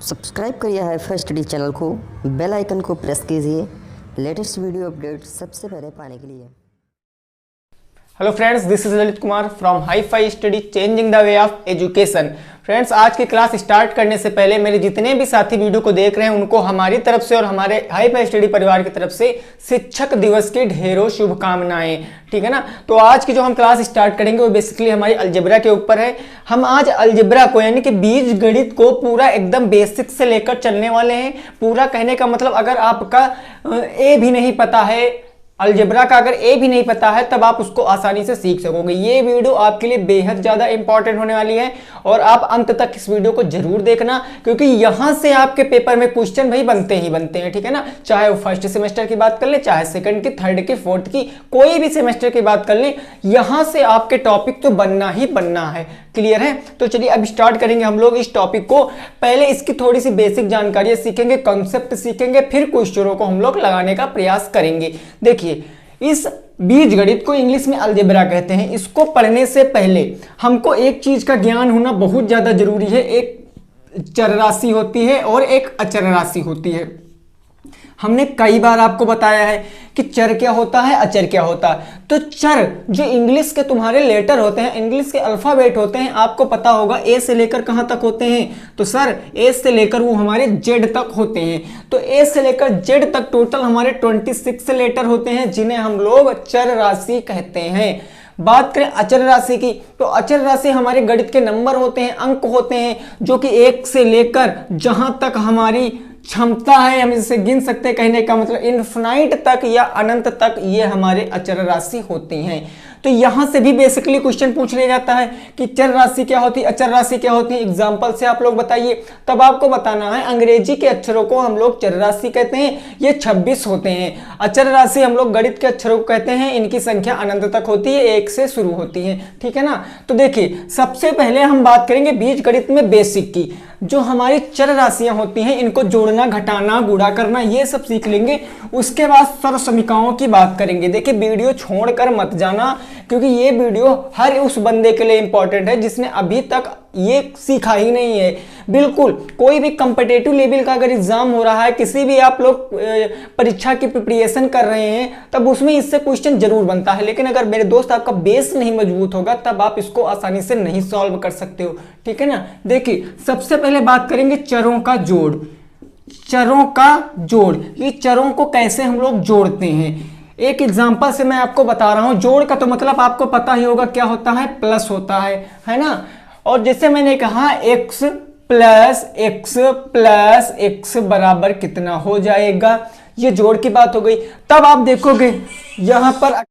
Subscribe करिए HiFi study channel को, bell icon को प्रेस कीजिए लेटेस्ट वीडियो अपडेट सबसे पहले पाने के लिए। Hello friends, this is Lalit Kumar from HiFi study changing the way of education. Friends, आज की क्लास स्टार्ट करने से पहले मेरे जितने भी साथी वीडियो को देख रहे हैं उनको हमारी तरफ से और हमारे हाईफाई स्टडी परिवार की तरफ से शिक्षक दिवस की ढेरों शुभकामनाएं। ठीक है ना। तो आज की जो हम क्लास स्टार्ट करेंगे वो बेसिकली हमारी अलजेब्रा के ऊपर है। हम आज अलजेब्रा को यानी कि बीज गणित को पूरा एकदम बेसिक से लेकर चलने वाले हैं। पूरा कहने का मतलब अगर आपका ए भी नहीं पता है, अलजेब्रा का अगर ए भी नहीं पता है, तब आप उसको आसानी से सीख सकोगे। ये वीडियो आपके लिए बेहद ज्यादा इंपॉर्टेंट होने वाली है और आप अंत तक इस वीडियो को जरूर देखना, क्योंकि यहां से आपके पेपर में क्वेश्चन भाई बनते ही बनते हैं। ठीक है ना। चाहे वो फर्स्ट सेमेस्टर की बात कर ले, चाहे सेकंड की, थर्ड की, फोर्थ की, कोई भी सेमेस्टर की बात कर ले, यहां से आपके टॉपिक तो बनना ही बनना है। क्लियर है। तो चलिए अब स्टार्ट करेंगे हम लोग इस टॉपिक को। पहले इसकी थोड़ी सी बेसिक जानकारी सीखेंगे, कॉन्सेप्ट सीखेंगे, फिर क्वेश्चनों को हम लोग लगाने का प्रयास करेंगे। देखिए, इस बीज गणित को इंग्लिश में अलजेब्रा कहते हैं। इसको पढ़ने से पहले हमको एक चीज का ज्ञान होना बहुत ज्यादा जरूरी है। एक चर राशि होती है और एक अचर राशि होती है। हमने कई बार आपको बताया है कि चर क्या होता है, अचर क्या होता है। तो चर जो इंग्लिश के तुम्हारे लेटर होते हैं, इंग्लिश के अल्फाबेट होते हैं, आपको पता होगा ए से लेकर कहां तक होते हैं। तो सर ए से लेकर वो हमारे जेड तक होते हैं। तो ए से लेकर जेड तक टोटल हमारे 26 लेटर होते हैं, जिन्हें हम लोग चर राशि कहते हैं। बात करें अचर राशि की, तो अचर राशि हमारे गणित के नंबर होते हैं, अंक होते हैं, जो कि 1 से लेकर जहां तक हमारी क्षमता है हम इसे गिन सकते हैं। कहने का मतलब इनफिनाइट तक या अनंत तक ये हमारे अचर राशि होती हैं। तो यहां से भी बेसिकली क्वेश्चन पूछ लिया जाता है कि चर राशि क्या होती है, अचर राशि क्या होती है। एग्जांपल से आप लोग बताइए, तब आपको बताना है। अंग्रेजी के अक्षरों को हम लोग चर राशि कहते हैं, ये 26 होते हैं। अचर राशि हम लोग गणित के अक्षरों को कहते हैं, इनकी संख्या अनंत तक होती है, 1 से शुरू होती है। ठीक है ना। तो देखिए, सबसे पहले हम बात करेंगे बीज गणित में बेसिक की। जो हमारी चर राशियां होती हैं, इनको जोड़ना, घटाना, गुणा करना, ये सब सीख लेंगे। उसके बाद सर्व समीकरणों की बात करेंगे। देखिए, वीडियो छोड़कर मत जाना, क्योंकि ये वीडियो हर उस बंदे के लिए इंपॉर्टेंट है जिसने अभी तक ये सीखा ही नहीं है। बिल्कुल कोई भी कॉम्पिटिटिव लेवल का अगर एग्जाम हो रहा है, किसी भी आप लोग परीक्षा की प्रिपरेशन कर रहे हैं, तब उसमें इससे क्वेश्चन जरूर बनता है। लेकिन अगर मेरे दोस्त आपका बेस नहीं मजबूत होगा, तब आप इसको आसानी से नहीं सॉल्व कर सकते हो। ठीक है ना। देखिए, सबसे पहले बात करेंगे चरों का जोड़। चरों का जोड़, ये चरों को कैसे हम लोग जोड़ते हैं, एक एग्जांपल से मैं आपको बता रहा हूं। जोड़ का तो मतलब आपको पता ही होगा क्या होता है, प्लस होता है ना। और जैसे मैंने कहा x प्लस x बराबर कितना हो जाएगा, ये जोड़ की बात हो गई। तब आप देखोगे यहां पर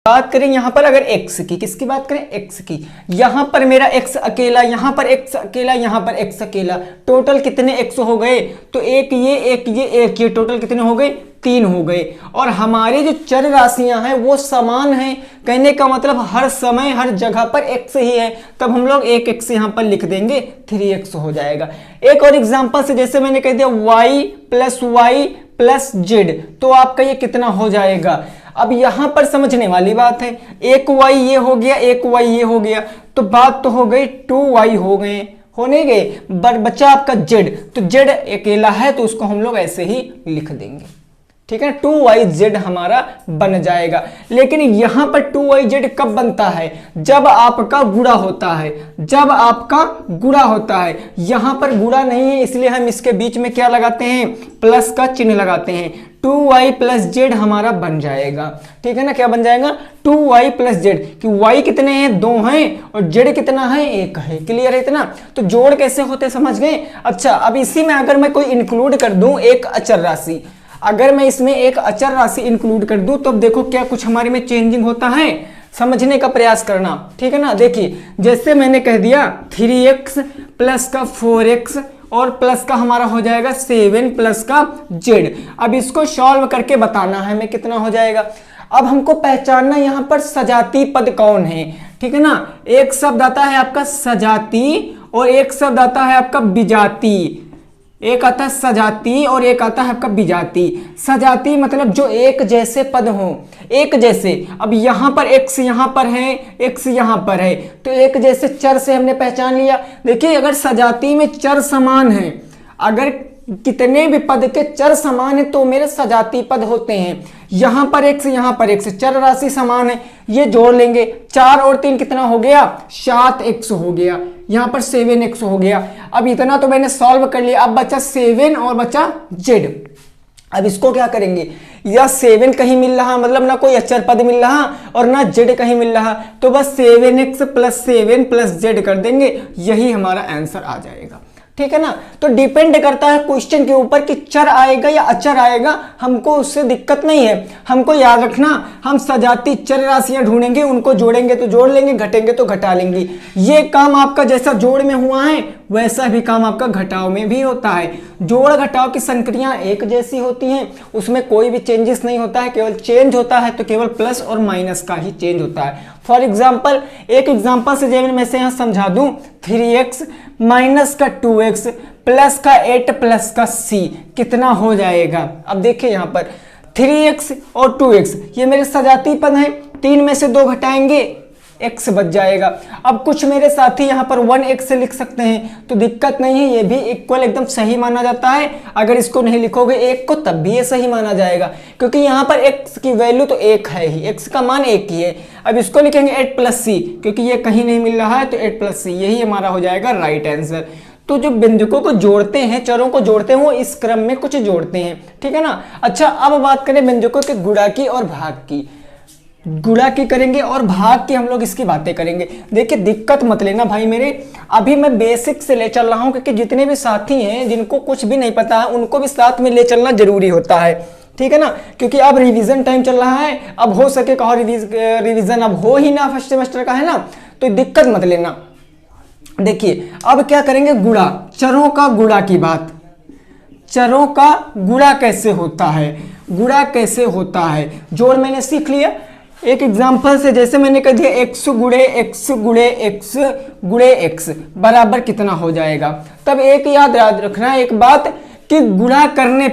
बात करें, यहां पर अगर x की, किसकी बात करें, x की, यहां पर मेरा x अकेला, यहां पर x अकेला, यहां पर x अकेला, टोटल कितने x हो गए। तो एक ये टोटल कितने हो गए, 3 हो गए। और हमारे जो चर राशियां हैं वो समान हैं। कहने का मतलब हर समय हर जगह पर x ही है, तब हम लोग एक x यहां पर लिख देंगे, 3x हो जाएगा। एक और एग्जांपल से, जैसे मैंने कह दिया y प्लस z, तो आपका ये कितना हो जाएगा। अब यहां पर समझने वाली बात है, एक y ये हो गया, एक y ये हो गया, तो बात तो हो गई 2y होने गए, बच्चा आपका z। तो z अकेला है तो उसको हम लोग ऐसे ही लिख देंगे। ठीक है, 2yz हमारा बन जाएगा। लेकिन यहां पर 2yz कब बनता है, जब आपका गुणा होता है, जब आपका गुणा होता है। यहां पर गुणा नहीं है, इसलिए हम इसके बीच में क्या लगाते हैं, प्लस का चिन्ह लगाते हैं। 2y प्लस जेड हमारा बन जाएगा। ठीक है ना। क्या बन जाएगा, 2y प्लस जेड, कि y कितने हैं, 2 हैं, और z कितना है, 1 है। क्लियर है इतना। तो जोड़ कैसे होते समझ गए। अच्छा, अब इसी में अगर मैं कोई इंक्लूड कर दूं एक अचर राशि, अगर मैं इसमें एक अचर राशि इंक्लूड कर दूं, तो देखो क्या कुछ हमारे में चेंजिंग होता है, समझने का प्रयास करना। ठीक है ना। देखिए, जैसे मैंने कह दिया 3x प्लस का 4x और प्लस का हमारा हो जाएगा 7 प्लस का z। अब इसको सॉल्व करके बताना है हमें कितना हो जाएगा। अब हमको पहचानना यहां पर सजाती पद कौन है। ठीक है ना। एक शब्द आता है आपका सजाती और एक शब्द आता है आपका विजाती। एक आता है सजाती और एक आता है आपका विजाती। सजाती मतलब जो एक जैसे पद हो, एक जैसे। अब यहां पर x यहां पर है, x यहां पर है, तो एक जैसे चर से हमने पहचान लिया। देखिए, अगर सजाती में चर समान है, अगर कितने भी पद के चर समान है तो मेरे सजातीय पद होते हैं। यहां पर x, यहां पर x, चर राशि समान है, ये जोड़ लेंगे। 4 और 3 कितना हो गया? 7x हो गया। यहां पर 7x हो गया। अब इतना तो मैंने सॉल्व कर लिया। अब बचा 7 और बचा z। अब इसको क्या करेंगे? या 7 कहीं मिल रहा, मतलब ना कोई अचर पद मिल रहा और ना z कहीं मिल रहा, तो बस 7x + 7 + z कर देंगे, यही हमारा आंसर आ जाएगा। ठीक है ना? तो डिपेंड करता है क्वेश्चन के ऊपर कि चर आएगा या अचर आएगा, हमको उससे दिक्कत नहीं है। हमको याद रखना, हम सजातीय चर राशियां ढूंढेंगे, उनको जोड़ेंगे तो जोड़ लेंगे, घटेंगे तो घटा लेंगे। ये काम आपका जैसा जोड़ में हुआ है वैसा भी काम आपका घटाव में भी होता है। जोड़ घटाव की संक्रियां एक जैसी होती हैं, उसमें कोई भी चेंजेस नहीं होता है, केवल चेंज होता है तो केवल प्लस और माइनस का ही चेंज होता है। फॉर एग्जाम्पल, एक एग्जाम्पल से जब मैं से यहां समझा दूं, 3x माइनस का 2x प्लस का 8 प्लस का c कितना हो जाएगा? अब देखिए यहां पर 3x और 2x ये मेरे सजातीय पद हैं, 3 में से 2 घटाएंगे x बच जाएगा। अब कुछ मेरे साथी यहाँ पर 1x लिख सकते हैं तो दिक्कत नहीं है, ये भी इक्वल एकदम सही माना जाता है। अगर इसको नहीं लिखोगे 1 को तब भी ये सही माना जाएगा, क्योंकि यहाँ पर x की वैल्यू तो 1 है ही, x का मान 1 ही है। अब इसको लिखेंगे 8 + c, क्योंकि ये कहीं नहीं मिल रहा है तो 8 + c, यही हमारा हो जाएगा राइट आंसर। तो जो व्यंजकों को जोड़ते हैं, चरों को जोड़ते हैं, वो इस क्रम में कुछ जोड़ते हैं। ठीक है ना? अच्छा, अब बात करें व्यंजकों के गुणा की और भाग की। गुणा की करेंगे और भाग की हम लोग इसकी बातें करेंगे। देखिए दिक्कत मत लेना भाई मेरे, अभी मैं बेसिक से ले चल रहा हूं, क्योंकि जितने भी साथी हैं जिनको कुछ भी नहीं पता है उनको भी साथ में ले चलना जरूरी होता है। ठीक है ना? क्योंकि अब रिवीजन टाइम चल रहा है, अब हो सके कहो रिवीजन अब हो ही ना, फर्स्ट सेमेस्टर का है ना, तो दिक्कत मत लेना। देखिए अब क्या करेंगे? गुणा, चरों का गुणा की बात। चरों का गुणा कैसे होता है, गुणा कैसे होता है, जोड़ मैंने सीख लिया। एक एग्जांपल से जैसे मैंने कह दिया x गुणे x गुणे x गुणे x बराबर कितना हो जाएगा। तब एक याद रखना एक बात कि गुणा करने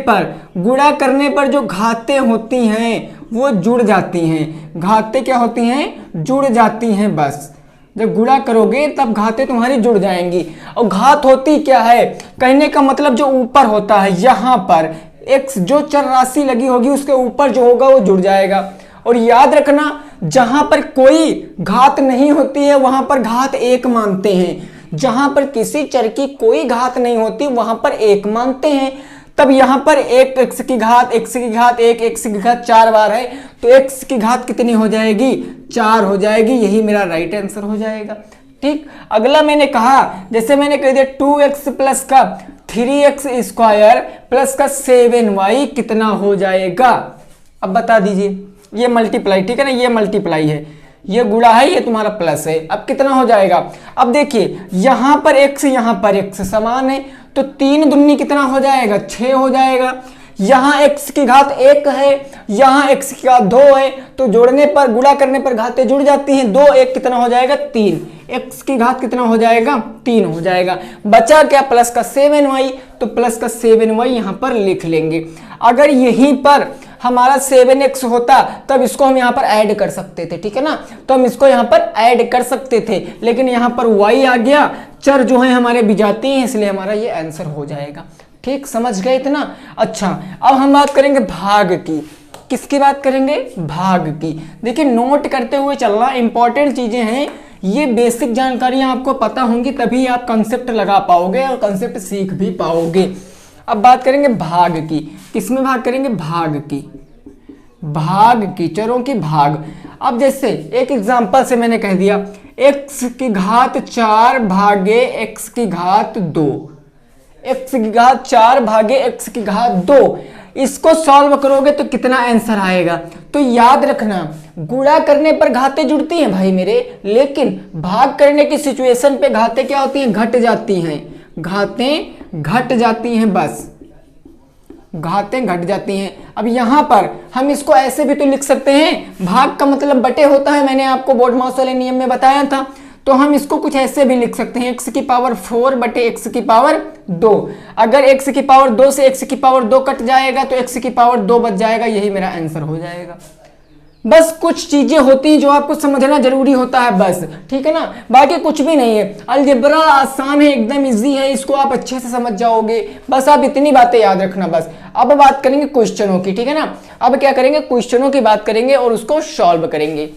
पर जो घातें होती हैं वो जुड़ जाती हैं। घातें क्या होती हैं? जुड़ जाती हैं। बस जब गुणा करोगे तब घातें तुम्हारी जुड़ जाएंगी। और घात होती क्या है? कहने का मतलब जो ऊपर होता है, यहाँ पर x जो चर राशि लगी होगी उसके ऊपर जो होगा वो जुड़ जाएगा। और याद रखना, जहां पर कोई घात नहीं होती है वहां पर घात 1 मानते हैं। जहां पर किसी चर की कोई घात नहीं होती वहां पर 1 मानते हैं। तब यहां पर 1 x की घात 1 x की घात 4 बार है, तो x की घात कितनी हो जाएगी? 4 हो जाएगी, यही मेरा राइट आंसर हो जाएगा। ठीक, अगला मैंने कहा, जैसे मैंने कह दिया 2x प्लस का 3x² प्लस का 7y कितना हो जाएगा? अब बता दीजिए। ये मल्टीप्लाई, ठीक है ना, ये मल्टीप्लाई है, ये गुणा है, ये तुम्हारा प्लस है। अब कितना हो जाएगा? अब देखिए यहां पर x समान है, तो 3 दूनी कितना हो जाएगा? 6 हो जाएगा। यहाँ x की घात 1 है, यहाँ x की घात 2 है, तो जोड़ने पर, गुणा करने पर घातें जुड़ जाती हैं। 2 1 कितना हो जाएगा? 3। x की घात कितना हो जाएगा? 3 हो जाएगा। बचा क्या? प्लस का 7y, तो प्लस का 7y यहाँ पर लिख लेंगे। अगर यहीं पर हमारा 7x होता तब इसको हम यहाँ पर ऐड कर सकते थे। ठीक है ना? तो हम इसको यहाँ पर ऐड कर सकते थे, लेकिन यहाँ पर y आ गया, चर जो है हमारे विजातीय हैं, इसलिए हमारा ये आंसर हो जाएगा। ठीक, समझ गए इतना? अच्छा, अब हम बात करेंगे भाग की। किसकी बात करेंगे? भाग की। देखिए नोट करते हुए चलना, इंपॉर्टेंट चीजें हैं, ये बेसिक जानकारियां आपको पता होंगी तभी आप कंसेप्ट लगा पाओगे और कंसेप्ट सीख भी पाओगे। अब बात करेंगे भाग की। किसमें भाग करेंगे? भाग की। भाग की, चरों की भाग। अब जैसे एक एग्जांपल से मैंने कह दिया x की घात 4 भागे x की घात 2, x की घात 4 भागे x की घात 2। इसको सॉल्व करोगे तो कितना आंसर आएगा? तो याद रखना, गुणा करने पर घातें जुड़ती हैं भाई मेरे, लेकिन भाग करने की सिचुएशन पे घातें क्या होती हैं? घट जाती हैं। घातें घट जाती हैं, बस घातें घट जाती हैं। अब यहां पर हम इसको ऐसे भी तो लिख सकते हैं, भाग का मतलब बटे होता है, मैंने आपको बोर्ड माउस वाले नियम में बताया था। तो हम इसको कुछ ऐसे भी लिख सकते हैं, x की पावर 4 बटे x की पावर 2। अगर x की पावर 2 से x की पावर 2 कट जाएगा तो x की पावर 2 बच जाएगा, यही मेरा आंसर हो जाएगा। बस कुछ चीजें होती हैं जो आपको समझना जरूरी होता है बस, ठीक है ना, बाकी कुछ भी नहीं है। अलजेब्रा आसान है, एकदम इजी है, इसको आप अच्छे से समझ जाओगे, बस आप इतनी बातें याद रखना बस। अब बात करेंगे क्वेश्चनों की, ठीक है ना। अब क्या करेंगे, क्वेश्चनों की बात करेंगे और उसको सॉल्व करेंगे।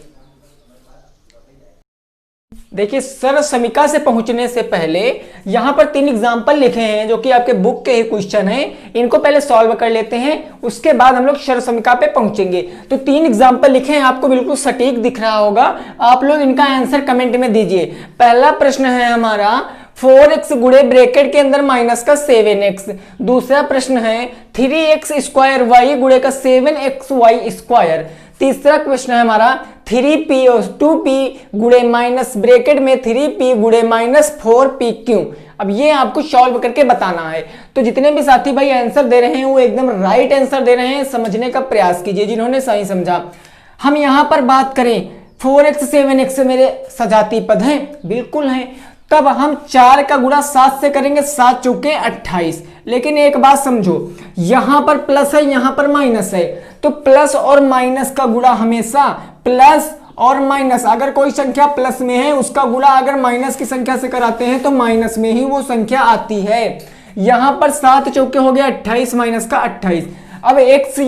देखिए सर्व समीका से पहुंचने से पहले यहां पर 3 एग्जाम्पल लिखे हैं जो कि आपके बुक के ही क्वेश्चन हैं, इनको पहले सॉल्व कर लेते हैं, उसके बाद हम लोग सर्व समीका पे पहुंचेंगे। तो 3 एग्जाम्पल लिखे हैं, आपको बिल्कुल सटीक दिख रहा होगा, आप लोग इनका आंसर कमेंट में दीजिए। पहला प्रश्न है हमारा 4x गुणे ब्रैकेट के अंदर माइनस का 7x। दूसरा प्रश्न है 3x स्क्वायर वाई गुणे का 7xy स्क्वायर। तीसरा क्वेश्चन है हमारा 3p और 2p गुणे माइनस ब्रैकेट में 3p गुणे माइनस 4pq। अब ये आपको सॉल्व करके बताना है। तो जितने भी साथी भाई आंसर दे रहे हैं वो एकदम राइट आंसर दे रहे हैं, समझने का प्रयास कीजिए जिन्होंने सही समझा। हम यहां पर बात करें 4x 7x मेरे सजाती पद हैं, बिल्कुल हैं, तब हम 4 का गुणा 7 से करेंगे, 7 चौके 28। लेकिन एक बात समझो, यहां पर प्लस है यहां पर माइनस है, तो प्लस और माइनस का गुणा हमेशा प्लस और माइनस, अगर कोई संख्या प्लस में है उसका गुणा अगर माइनस की संख्या से कराते हैं तो माइनस में ही वो संख्या आती है। यहां पर 7 चौके हो गया 28 माइनस का 28। अब x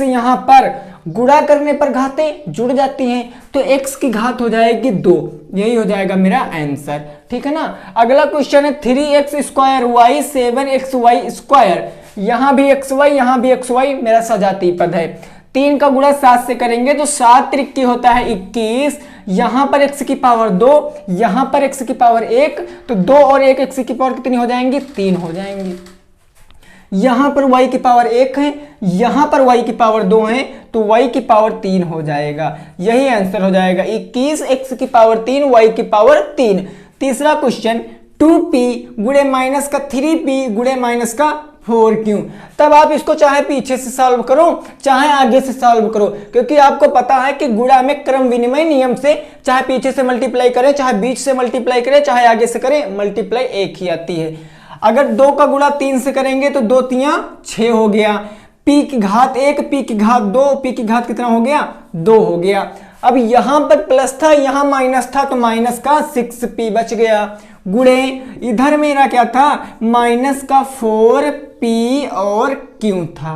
यहां पर गुणा करने पर घातें जुड़ जाती हैं, तो x की घात हो जाएगी 2, यही हो जाएगा मेरा आंसर, ठीक है ना। अगला क्वेश्चन है 3x square Y 7xy square. यहां भी xy मेरा सजाती पद है। 3 का गुणा 7 से करेंगे तो 7 त्रिक होता है 21। यहां पर x की पावर 2, यहां पर x की पावर 1, तो 2 और 1 x की पावर कितनी हो जाएंगी, 3 हो जाएंगी। यहां पर y की पावर 1 है, यहां पर y की पावर 2 है, तो y की पावर 3 हो जाएगा, यही आंसर हो जाएगा 21 x की पावर 3 y की पावर 3। तीसरा क्वेश्चन 2p गुणे माइनस का 3p गुणे माइनस का 4q। तब आप इसको चाहे पीछे से सॉल्व करो चाहे आगे से सॉल्व करो, क्योंकि आपको पता है कि गुणा में क्रम विनिमय नियम से चाहे पीछे से मल्टीप्लाई करें चाहे बीच से मल्टीप्लाई करें चाहे आगे से करें, मल्टीप्लाई एक ही आती है। अगर 2 का गुणा 3 से करेंगे तो 2 3 6 हो गया, p की घात 1 p की घात 2, p की घात कितना हो गया, 2 हो गया। अब यहां पर प्लस था यहां माइनस था, तो माइनस का 6p बच गया, गुणे इधर मेरा क्या था, माइनस का 4p और q था,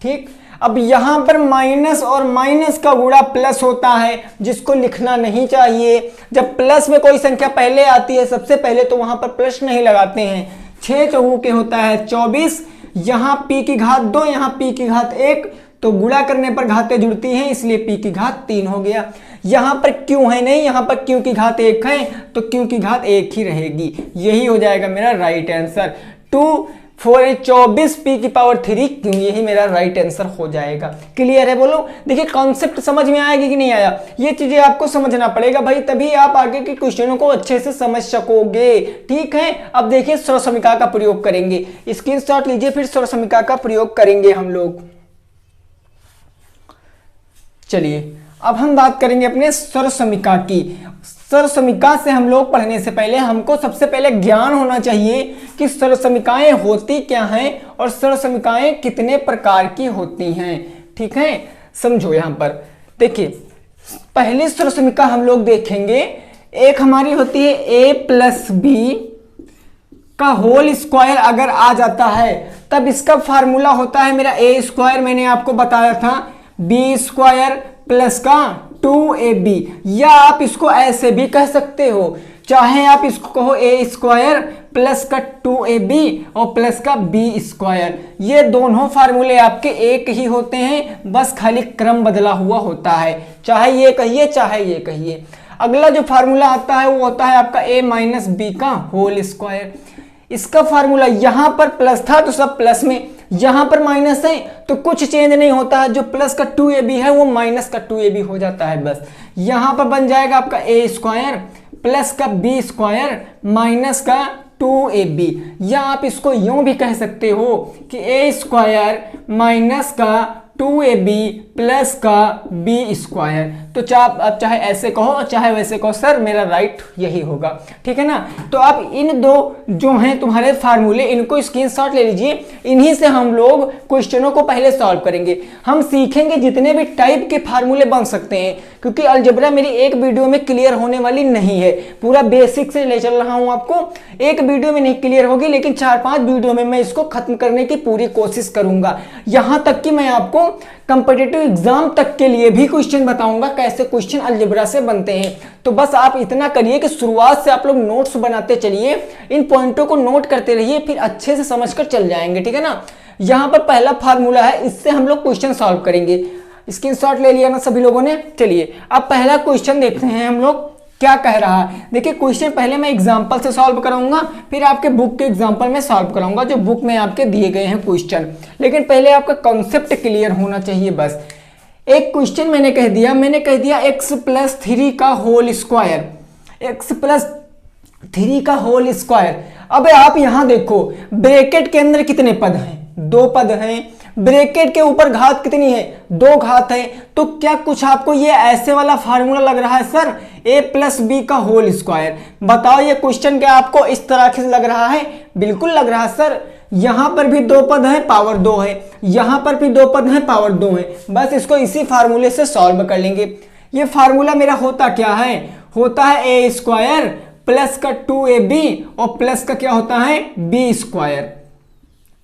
ठीक। अब यहां पर माइनस और माइनस का गुणा प्लस होता है, जिसको लिखना नहीं चाहिए। जब प्लस में कोई संख्या पहले आती है सबसे पहले तो वहां पर प्लस नहीं लगाते हैं। 6 चौके के होता है 24, यहां p की घात 2 यहां p की घात 1, तो गुणा करने पर घातें जुड़ती हैं इसलिए p की घात 3 हो गया। यहां पर q है नहीं, यहां पर q की घात 1 है तो q की घात 1 ही रहेगी, यही हो जाएगा मेरा राइट आंसर। 2 4 24 p की पावर 3 q, यही मेरा राइट आंसर हो जाएगा। क्लियर है बोलो। देखिए कॉन्सेप्ट समझ में आएगी कि नहीं आया, ये चीजें आपको समझना पड़ेगा भाई, तभी आप आगे के क्वेश्चनों को अच्छे से समझ सकोगे, ठीक है। अब देखिए सर्व समीका का प्रयोग करेंगे, स्क्रीनशॉट लीजिए, फिर सर्व समीका का प्रयोग करेंगे हम लोग। चलिए अब हम बात करेंगे अपने सर्व समीका की। सर्व समीका से हम लोग पढ़ने से पहले हमको सबसे पहले ज्ञान होना चाहिए कि सर्व समीकाएं होती क्या हैं और सर्व समीकाएं कितने प्रकार की होती हैं, ठीक है। समझो यहां पर देखिए, पहली सर्व समीका हम लोग देखेंगे, एक हमारी होती है a प्लस बी का होल स्क्वायर अगर आ जाता है तब इसका फार्मूला होता है मेरा a स्क्वायर, मैंने आपको बताया था, b स्क्वायर प्लस का 2ab, या आप इसको ऐसे भी कह सकते हो, चाहे आप इसको कहो a स्क्वायर प्लस का 2ab और प्लस का b स्क्वायर। ये दोनों फार्मूले आपके एक ही होते हैं, बस खाली क्रम बदला हुआ होता है, चाहे ये कहिए चाहे ये कहिए। अगला जो फार्मूला आता है वो होता है आपका a माइनस बी का होल स्क्वायर। इसका फार्मूला यहां पर प्लस था तो सब प्लस में, यहां पर माइनस है तो कुछ चेंज नहीं होता है, जो प्लस का 2ab है वो माइनस का 2ab हो जाता है बस। यहां पर बन जाएगा आपका a स्क्वायर प्लस का b स्क्वायर माइनस का 2ab, या आप इसको यूं भी कह सकते हो कि a स्क्वायर माइनस का 2ab प्लस का b स्क्वायर। तो आप चाहे ऐसे कहो और चाहे वैसे कहो, सर मेरा राइट यही होगा, ठीक है ना। तो आप इन दो जो हैं तुम्हारे फार्मूले, इनको स्क्रीनशॉट ले लीजिए, इन्हीं से हम लोग क्वेश्चनों को पहले सॉल्व करेंगे। हम सीखेंगे जितने भी टाइप के फार्मूले बन सकते हैं, क्योंकि अलजेब्रा मेरी एक वीडियो में क्लियर होने वाली नहीं है, पूरा बेसिक से ले चल रहा हूं आपको। एक वीडियो में नहीं क्लियर होगी, लेकिन 4-5 वीडियो में मैं इसको खत्म करने की पूरी कोशिश करूंगा। यहां तक कि मैं आपको कॉम्पिटिटिव एग्जाम तक के लिए भी क्वेश्चन बताऊंगा, कैसे क्वेश्चन अलजेब्रा से बनते हैं। तो बस आप इतना करिए कि शुरुआत से आप लोग नोट्स बनाते चलिए, इन पॉइंटों को नोट करते रहिए, फिर अच्छे से समझकर चल जाएंगे, ठीक है ना। यहां पर पहला फार्मूला है, इससे हम लोग क्वेश्चन सॉल्व करेंगे। स्क्रीनशॉट ले लिया ना सभी लोगों ने। चलिए अब पहला क्वेश्चन देखते हैं हम लोग क्या कह रहा है। देखिए क्वेश्चन पहले मैं एग्जांपल से सॉल्व कराऊंगा, फिर आपके बुक के एग्जांपल में सॉल्व कराऊंगा जो बुक में आपके दिए गए हैं क्वेश्चन, लेकिन पहले आपका कॉन्सेप्ट क्लियर होना चाहिए बस। एक क्वेश्चन मैंने कह दिया x प्लस 3 का होल स्क्वायर, x प्लस 3 का होल स्क्वायर। अब आप यहां देखो ब्रैकेट के अंदर कितने पद हैं, 2 पद हैं, ब्रैकेट के ऊपर घात कितनी है, 2 घात है। तो क्या कुछ आपको ये ऐसे वाला फार्मूला लग रहा है सर, a प्लस बी का होल स्क्वायर? बताओ ये क्वेश्चन क्या आपको इस तरह से लग रहा है? बिल्कुल लग रहा है सर। यहां पर भी 2 पद है, पावर 2 है, यहां पर भी 2 पद है, पावर 2 है। बस इसको इसी फार्मूले से सॉल्व कर लेंगे। ये फार्मूला मेरा होता क्या है, होता है ए स्क्वायर प्लस का 2ab और प्लस का क्या होता है, बी स्क्वायर।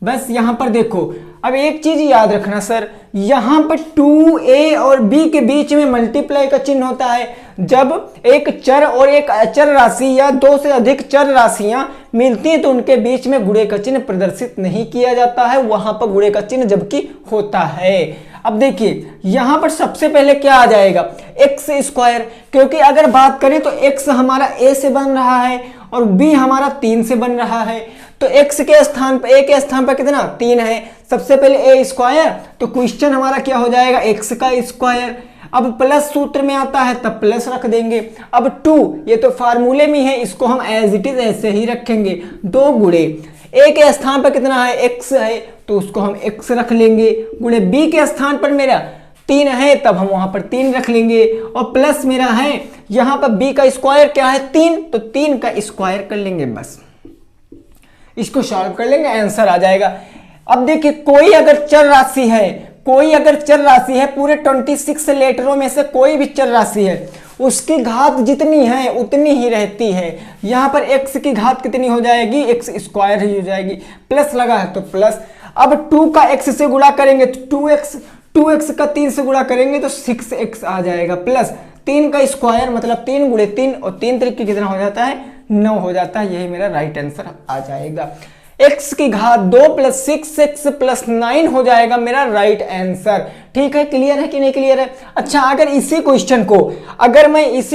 बस यहां पर देखो, अब एक चीज याद रखना सर, यहां पर 2a और b के बीच में मल्टीप्लाई का चिन्ह होता है। जब एक चर और एक अचर राशि या 2 से अधिक चर राशियां मिलती हैं तो उनके बीच में गुणे का चिन्ह प्रदर्शित नहीं किया जाता है, वहां पर गुणे का चिन्ह जबकि होता है। अब देखिए यहां पर सबसे पहले क्या आ जाएगा, एक्स स्क्वायर, क्योंकि अगर बात करें तो x हमारा a से बन रहा है और b हमारा 3 से बन रहा है, तो x के स्थान पर, a के स्थान पर कितना 3 है, सबसे पहले a स्क्वायर, तो क्वेश्चन हमारा क्या हो जाएगा x का स्क्वायर। अब प्लस सूत्र में आता है तब प्लस रख देंगे। अब 2 ये तो फार्मूले में है, इसको हम एज इट इज ऐसे ही रखेंगे, 2 गुणे a के स्थान पर कितना है, x है, तो उसको हम x रख लेंगे, गुणे b के स्थान पर मेरा 3 है, तब हम वहां पर 3 रख लेंगे, और प्लस मेरा है यहां पर b का स्क्वायर क्या है 3, तो 3 का स्क्वायर कर लेंगे। बस इसको सॉल्व कर लेंगे, आंसर आ जाएगा। अब देखिए कोई अगर चर राशि है, पूरे 26 लेटरों में से कोई भी चर राशि है, उसकी घात जितनी है उतनी ही रहती है। यहां पर x की घात कितनी हो जाएगी, x स्क्वायर ही हो जाएगी, प्लस लगा है तो प्लस। अब 2 का x से गुणा करेंगे तो 2x का 3 से गुणा करेंगे तो 6x आ जाएगा, प्लस 3 का स्क्वायर मतलब 3 गुणे 3 और 3 तरीके कितना हो जाता है, 9 हो जाता है। यही मेरा राइट आंसर आ जाएगा। x की घात 2 प्लस 6x प्लस 9 हो जाएगा मेरा राइट आंसर। ठीक है, क्लियर है कि नहीं क्लियर है? अच्छा, अगर मैं इसी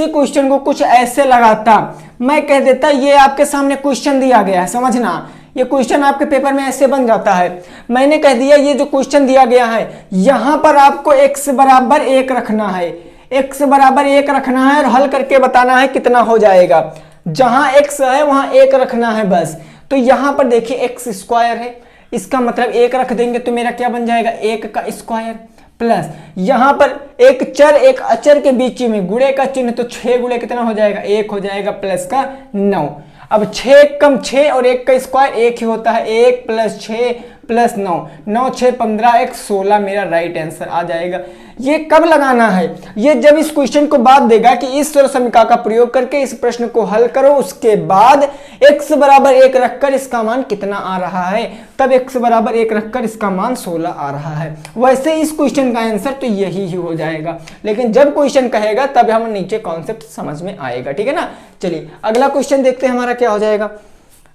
क्वेश्चन को कुछ ऐसे लगाता, मैं कह देता ये आपके सामने क्वेश्चन दिया गया है, समझना ये क्वेश्चन आपके पेपर में ऐसे बन जाता है। मैंने कह दिया ये जो क्वेश्चन दिया गया है यहां पर आपको x बराबर 1 रखना है, x बराबर 1 रखना है और हल करके बताना है कितना हो जाएगा। जहां x है वहां 1 रखना है बस। तो यहां पर देखिए x स्क्वायर है, इसका मतलब 1 रख देंगे तो मेरा क्या बन जाएगा, 1 का स्क्वायर, प्लस यहां पर एक चर एक अचर के बीच में गुणे का चिन्ह, तो 6 गुणे कितना हो जाएगा, 1 हो जाएगा, प्लस का 9। अब 6 कम 6 और 1 का स्क्वायर 1 ही होता है, 1 प्लस 6 प्लस 9, 9 6 15 1 16 मेरा राइट आंसर आ जाएगा। ये कब लगाना है, ये जब इस क्वेश्चन को बाद देगा कि इस सर्व समीकरण का प्रयोग करके इस प्रश्न को हल करो, उसके बाद x बराबर 1 रखकर इसका मान कितना आ रहा है, तब x बराबर 1 रखकर इसका मान 16 आ रहा है। वैसे इस क्वेश्चन का आंसर तो यही ही हो जाएगा, लेकिन जब क्वेश्चन कहेगा तब हम नीचे कॉन्सेप्ट समझ में आएगा। ठीक है ना, चलिए अगला क्वेश्चन देखते हैं हमारा क्या हो जाएगा।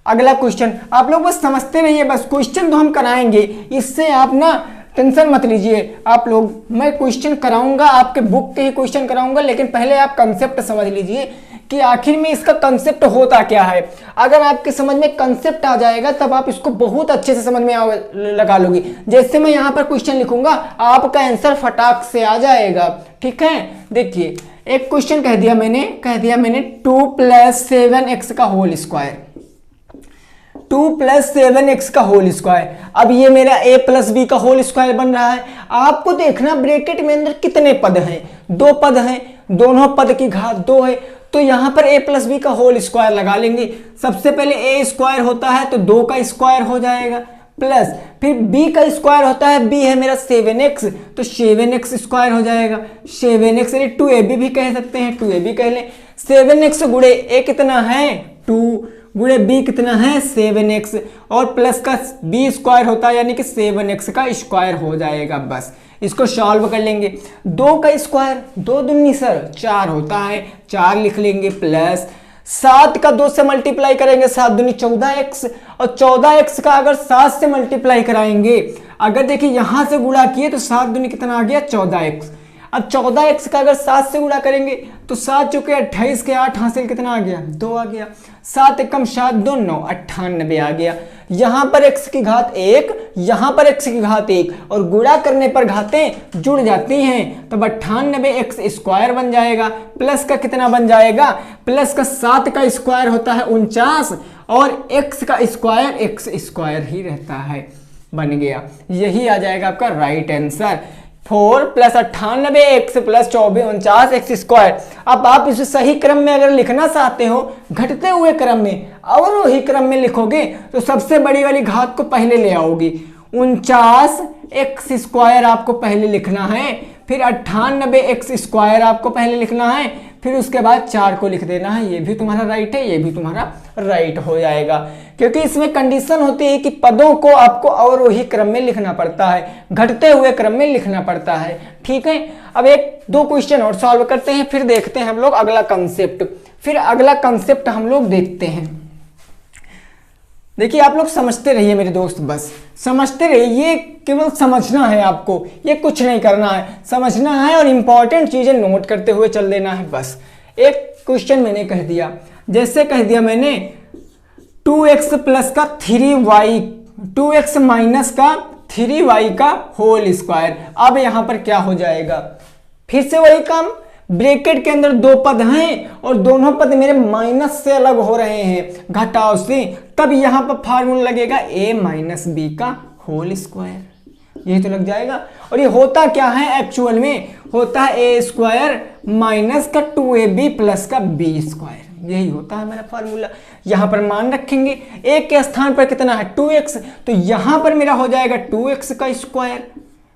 अगला क्वेश्चन आप लोग बस समझते रहिए, बस क्वेश्चन तो हम कराएंगे, इससे आप ना टेंशन मत लीजिए। आप लोग, मैं क्वेश्चन कराऊंगा, आपके बुक के ही क्वेश्चन कराऊंगा, लेकिन पहले आप कंसेप्ट समझ लीजिए कि आखिर में इसका कंसेप्ट होता क्या है। अगर आपके समझ में कंसेप्ट आ जाएगा तब आप इसको बहुत अच्छे से समझ में लगा लोगे। जैसे मैं यहाँ पर क्वेश्चन लिखूंगा आपका आंसर फटाक से आ जाएगा। ठीक है, देखिए एक क्वेश्चन कह दिया मैंने 2 प्लस 7x का होल स्क्वायर, 2 प्लस 7x का होल स्क्वायर। अब ये मेरा a प्लस बी का होल स्क्वायर बन रहा है। आपको देखना ब्रैकेट में अंदर कितने पद हैं, 2 पद हैं, दोनों पद की घात 2 है, तो यहाँ पर a प्लस बी का होल स्क्वायर लगा लेंगे। सबसे पहले a स्क्वायर होता है तो 2 का स्क्वायर हो जाएगा, प्लस फिर b का स्क्वायर होता है, b है मेरा 7x, तो 7x स्क्वायर हो जाएगा। 7x यानी 2ab भी कह सकते हैं, 2ab कह लें। 7x गुणे a कितना है 2, गुणे b कितना है 7x, और प्लस का b स्क्वायर होता है यानी कि 7x का स्क्वायर हो जाएगा। बस इसको सॉल्व कर लेंगे। 2 का स्क्वायर 2 दूनी सर 4 होता है, 4 लिख लेंगे, प्लस 7 का 2 से मल्टीप्लाई करेंगे, 7 दूनी 14x, और 14x का अगर 7 से मल्टीप्लाई कराएंगे, अगर देखिए यहां से गुणा किए तो 7 दूनी कितना आ गया 14x। अब 14x का अगर 7 से गुणा करेंगे तो 7 चुके 28 के 8 हासिल कितना आ गया 2 आ गया, 7 एकम 7 2 9 98 आ गया। यहां पर x की घात 1, यहां पर x की घात 1, और गुणा करने पर घातें जुड़ जाती हैं, तब 98x स्क्वायर बन जाएगा। प्लस का कितना बन जाएगा, प्लस का 7 का स्क्वायर होता है 49, और x का स्क्वायर x स्क्वायर ही रहता है, बन गया। यही आ जाएगा आपका right answer. 4 plus 98x plus 49x square. अब आप इसे सही क्रम में अगर लिखना चाहते हो, घटते हुए क्रम में, अवरोही क्रम में लिखोगे तो सबसे बड़ी वाली घात को पहले ले आओगी। 49x स्क्वायर आपको पहले लिखना है, फिर 98x स्क्वायर आपको पहले लिखना है, फिर उसके बाद 4 को लिख देना है। ये भी तुम्हारा राइट है, ये भी तुम्हारा राइट हो जाएगा, क्योंकि इसमें कंडीशन होती है कि पदों को आपको अवरोही क्रम में लिखना पड़ता है, घटते हुए क्रम में लिखना पड़ता है। ठीक है, अब 1-2 क्वेश्चन और सॉल्व करते हैं, फिर देखते हैं हम लोग अगला कंसेप्ट हम लोग देखते हैं। देखिए आप लोग समझते रहिए मेरे दोस्त, बस समझते रहिए, ये केवल समझना है आपको, ये कुछ नहीं करना है, समझना है और इंपॉर्टेंट चीजें नोट करते हुए चल देना है। बस एक क्वेश्चन मैंने कह दिया, जैसे कह दिया मैंने 2x प्लस का 3y, 2x माइनस का 3y का होल स्क्वायर। अब यहां पर क्या हो जाएगा, फिर से वही काम, ब्रैकेट के अंदर 2 पद हैं और दोनों पद मेरे माइनस से अलग हो रहे हैं, घटाव से, तब यहां पर फार्मूला लगेगा a माइनस बी का होल स्क्वायर। यही तो लग जाएगा। और ये होता क्या है एक्चुअल में, होता है a स्क्वायर माइनस का 2ab प्लस का b स्क्वायर, यही होता है मेरा फार्मूला। यहां पर मान रखेंगे, a के स्थान पर कितना है 2x, तो यहां पर मेरा हो जाएगा 2x का स्क्वायर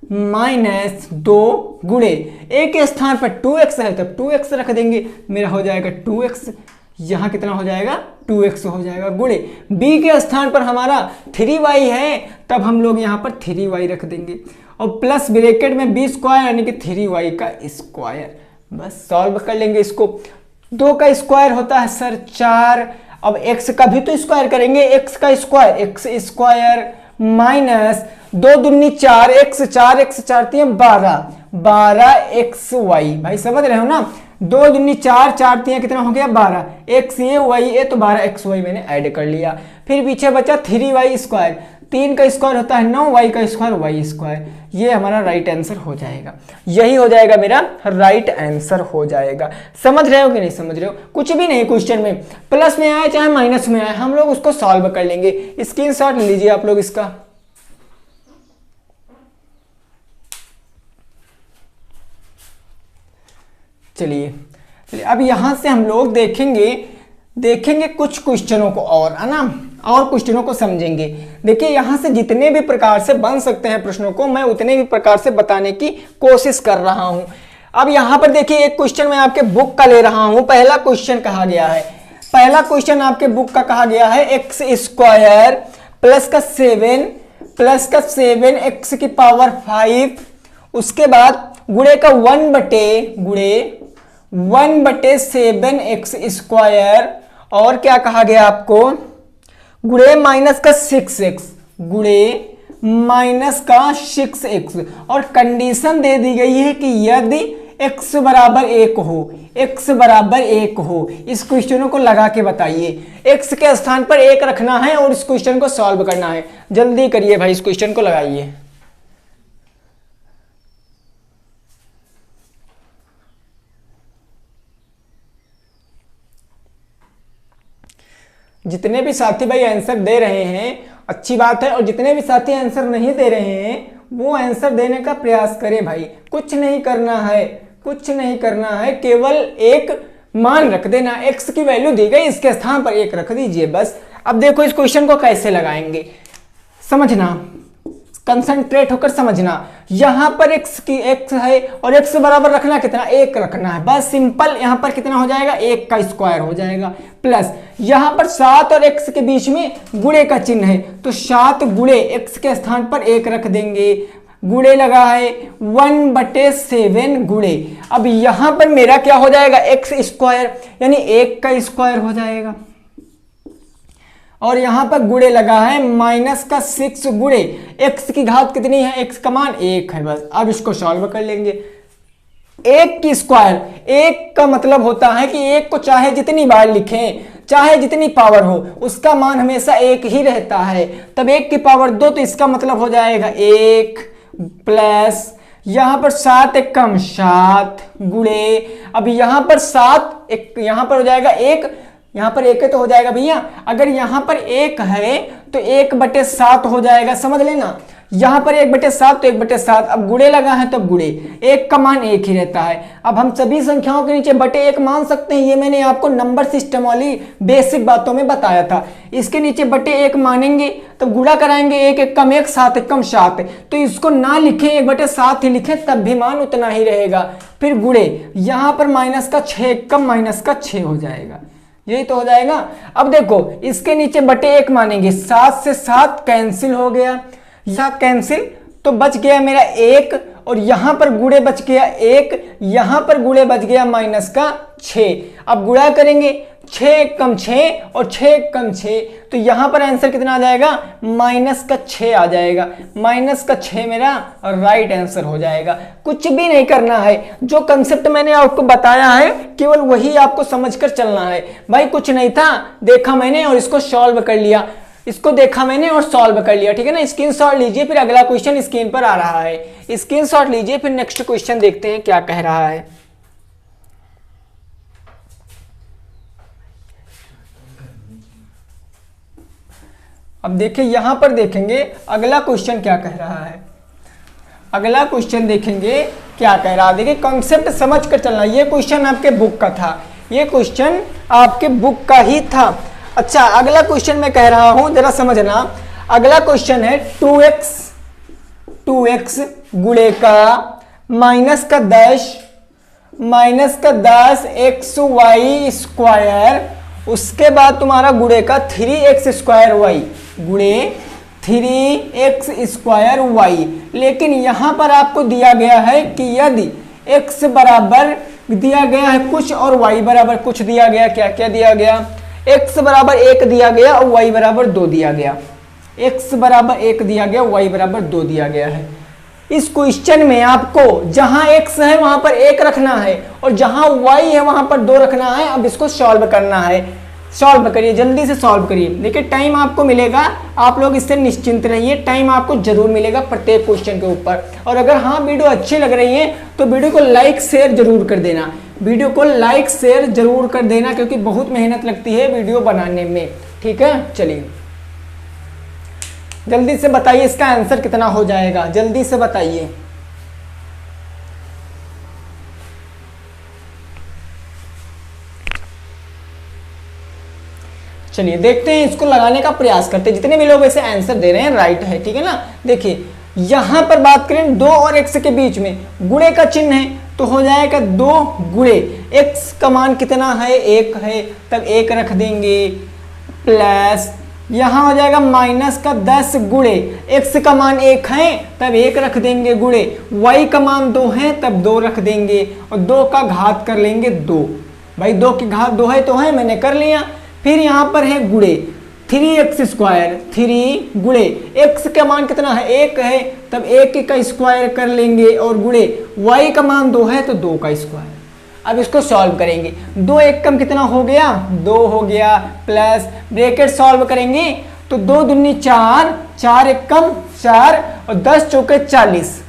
माइनस 2 गुणे a के स्थान पर 2x है तब 2x रख देंगे, मेरा हो जाएगा 2x, यहां कितना हो जाएगा 2x हो जाएगा, गुणे b के स्थान पर हमारा 3y है तब हम लोग यहां पर 3y रख देंगे, और प्लस ब्रैकेट में b स्क्वायर यानी कि 3y का स्क्वायर। बस सॉल्व कर लेंगे इसको। 2 का स्क्वायर होता है सर 4, अब x का भी तो स्क्वायर करेंगे, x का स्क्वायर x स्क्वायर माइनस 2 दूनी 4, x 4x 4 12, 12xy। भाई समझ रहे हो ना, 2 दूनी 4, 4 3 कितना हो गया 12, x ये y ये, तो 12xy मैंने ऐड कर लिया। फिर पीछे बचा 3y स्क्वायर, 3 का स्क्वायर होता है 9, y का स्क्वायर y स्क्वायर। ये हमारा राइट आंसर हो जाएगा, यही हो जाएगा मेरा राइट आंसर हो जाएगा। समझ रहे हो कि नहीं समझ रहे हो, कुछ भी नहीं क्वेश्चन में, प्लस में आए चाहे माइनस में आए, हम लोग उसको सॉल्व कर लेंगे। स्क्रीनशॉट लीजिए आप लोग इसका। चलिए अब यहां से हम लोग देखेंगे कुछ क्वेश्चनों को और, है ना, और क्वेश्चनों को समझेंगे। देखिए यहां से जितने भी प्रकार से बन सकते हैं प्रश्नों को, मैं उतने भी प्रकार से बताने की कोशिश कर रहा हूं। अब यहां पर देखिए एक क्वेश्चन मैं आपके बुक का ले रहा हूं। पहला क्वेश्चन कहा गया है, पहला क्वेश्चन आपके बुक का कहा गया है x स्क्वायर प्लस का 7 x की पावर 5, उसके बाद गुणे का 1/7x स्क्वायर, और क्या कहा गया आपको, गुणे माइनस का 6x, गुणे माइनस का 6x, और कंडीशन दे दी गई है कि यदि x बराबर 1 हो, x बराबर 1 हो। इस क्वेश्चन को लगा के बताइए, x के स्थान पर 1 रखना है और इस क्वेश्चन को सॉल्व करना है। जल्दी करिए भाई, इस क्वेश्चन को लगाइए। जितने भी साथी भाई आंसर दे रहे हैं अच्छी बात है, और जितने भी साथी आंसर नहीं दे रहे हैं वो आंसर देने का प्रयास करें भाई, कुछ नहीं करना है, कुछ नहीं करना है, केवल एक मान रख देना, x की वैल्यू दी गई, इसके स्थान पर 1 रख दीजिए बस। अब देखो इस क्वेश्चन को कैसे लगाएंगे, समझना, कंसंट्रेट होकर समझना। यहां पर x है और x बराबर रखना कितना, 1 रखना है बस, सिंपल। यहां पर कितना हो जाएगा, 1 का स्क्वायर हो जाएगा, प्लस यहां पर 7 और x के बीच में गुणे का चिन्ह है, तो 7 गुणे x के स्थान पर 1 रख देंगे। गुणे लगा है 1/7 गुणे। अब यहां पर मेरा क्या हो जाएगा, x स्क्वायर, यानी 1 का स्क्वायर हो जाएगा। और यहां पर गुणे लगा है -6 गुणे x की घात कितनी है, x का मान 1 है बस। अब इसको सॉल्व कर लेंगे। 1 की स्क्वायर, 1 का मतलब होता है कि 1 को चाहे जितनी बार लिखें, चाहे जितनी पावर हो, उसका मान हमेशा 1 ही रहता है। तब 1 की पावर 2, तो इसका मतलब हो जाएगा 1 प्लस यहां पर 7 1 कम 7 गुणे, अब यहां पर 7 यहां पर हो जाएगा 1, यहां पर 1 तो हो जाएगा भैया। अगर यहां पर 1 है तो 1/7 हो जाएगा, समझ लेना। यहां पर 1/7 तो 1/7, अब गुणे लगा है तब गुणे, 1 का मान 1 ही रहता है। अब हम सभी संख्याओं के नीचे बटे 1 मान सकते हैं, ये मैंने आपको नंबर सिस्टम वाली बेसिक बातों में बताया था। इसके नीचे बटे 1 मानेंगे तो गुणा कराएंगे, 1 1 कम 1 7 1 कम 7, तो इसको ना लिखें, 1/7 ही लिखें, तब भी मान उतना ही रहेगा। फिर गुणे, यहां पर -6 कम -6 हो जाएगा, यही तो हो जाएगा। अब देखो इसके नीचे बटे 1 मानेंगे, 7 से 7 कैंसिल हो गया, यह कैंसिल, तो बच गया मेरा 1, और यहां पर गुणे बच गया 1, यहां पर गुणे बच गया -6। अब गुणा करेंगे, 6 कम 6 और 6 कम 6, तो यहां पर आंसर कितना आ जाएगा, -6 आ जाएगा। -6 मेरा राइट आंसर हो जाएगा। कुछ भी नहीं करना है, जो कंसेप्ट मैंने आपको बताया है केवल वही आपको समझकर चलना है। भाई कुछ नहीं था, देखा मैंने और इसको सॉल्व कर लिया, इसको देखा मैंने और सॉल्व कर लिया, ठीक है ना। स्क्रीनशॉट लीजिए, फिर अगला क्वेश्चन स्क्रीन पर आ रहा है, स्क्रीनशॉट लीजिए, फिर नेक्स्ट क्वेश्चन देखते हैं क्या कह रहा है। अब देखिए यहां पर देखेंगे अगला क्वेश्चन क्या कह रहा है। अगला क्वेश्चन देखेंगे क्या कह रहा है। देखिए कॉन्सेप्ट समझ कर चलना, ये क्वेश्चन आपके बुक का था, ये क्वेश्चन आपके बुक का ही था। अच्छा अगला क्वेश्चन मैं कह रहा हूं, जरा समझना। अगला क्वेश्चन है 2x गुणे का -10 xy स्क्वायर, उसके बाद तुम्हारा गुणे का 3x² गुणे 3x स्क्वायर y। लेकिन यहां पर आपको दिया गया है कि यदि x बराबर दिया गया है कुछ और y बराबर कुछ दिया गया, क्या क्या दिया गया, x बराबर 1 दिया गया और y बराबर 2 दिया गया, x बराबर 1 दिया गया, y बराबर 2 दिया गया है। इस क्वेश्चन में आपको जहां x है वहां पर 1 रखना है और जहां y है वहां पर 2 रखना है। अब इसको सॉल्व करना है, सॉल्व करिए, जल्दी से सॉल्व करिए। देखिए टाइम आपको मिलेगा, आप लोग इससे निश्चिंत रहिए, टाइम आपको जरूर मिलेगा प्रत्येक क्वेश्चन के ऊपर। और अगर हाँ वीडियो अच्छी लग रही है तो वीडियो को लाइक शेयर जरूर कर देना, वीडियो को लाइक शेयर जरूर कर देना, क्योंकि बहुत मेहनत लगती है वीडियो बनाने में, ठीक है। चलिए जल्दी से बताइए इसका आंसर कितना हो जाएगा, जल्दी से बताइए। चलिए देखते हैं, इसको लगाने का प्रयास करते हैं। जितने भी लोग ऐसे आंसर दे रहे हैं राइट है, ठीक है ना। देखिए यहां पर बात करें 2 और x के बीच में गुणे का चिन्ह है, तो हो जाएगा 2 गुणे x का मान कितना है, 1 है, तब 1 रख देंगे, प्लस यहां हो जाएगा -10 गुणे x का मान 1 है, तब 1 रख देंगे, गुणे y का मान 2 है, तब 2 रख देंगे, और 2 का घात कर लेंगे 2। भाई 2 की घात 2 है तो है, मैंने कर लिया। फिर यहां पर है गुणे 3x², 3 गुणे x का मान कितना है, 1 है, तब 1 का स्क्वायर कर लेंगे, और गुणे y का मान 2 है तो 2 का स्क्वायर। अब इसको सॉल्व करेंगे, 2 1 कम कितना हो गया, 2 हो गया, प्लस ब्रैकेट सॉल्व करेंगे तो 2 दूनी 4, 4 1 कम 4, और 10 चौके 40,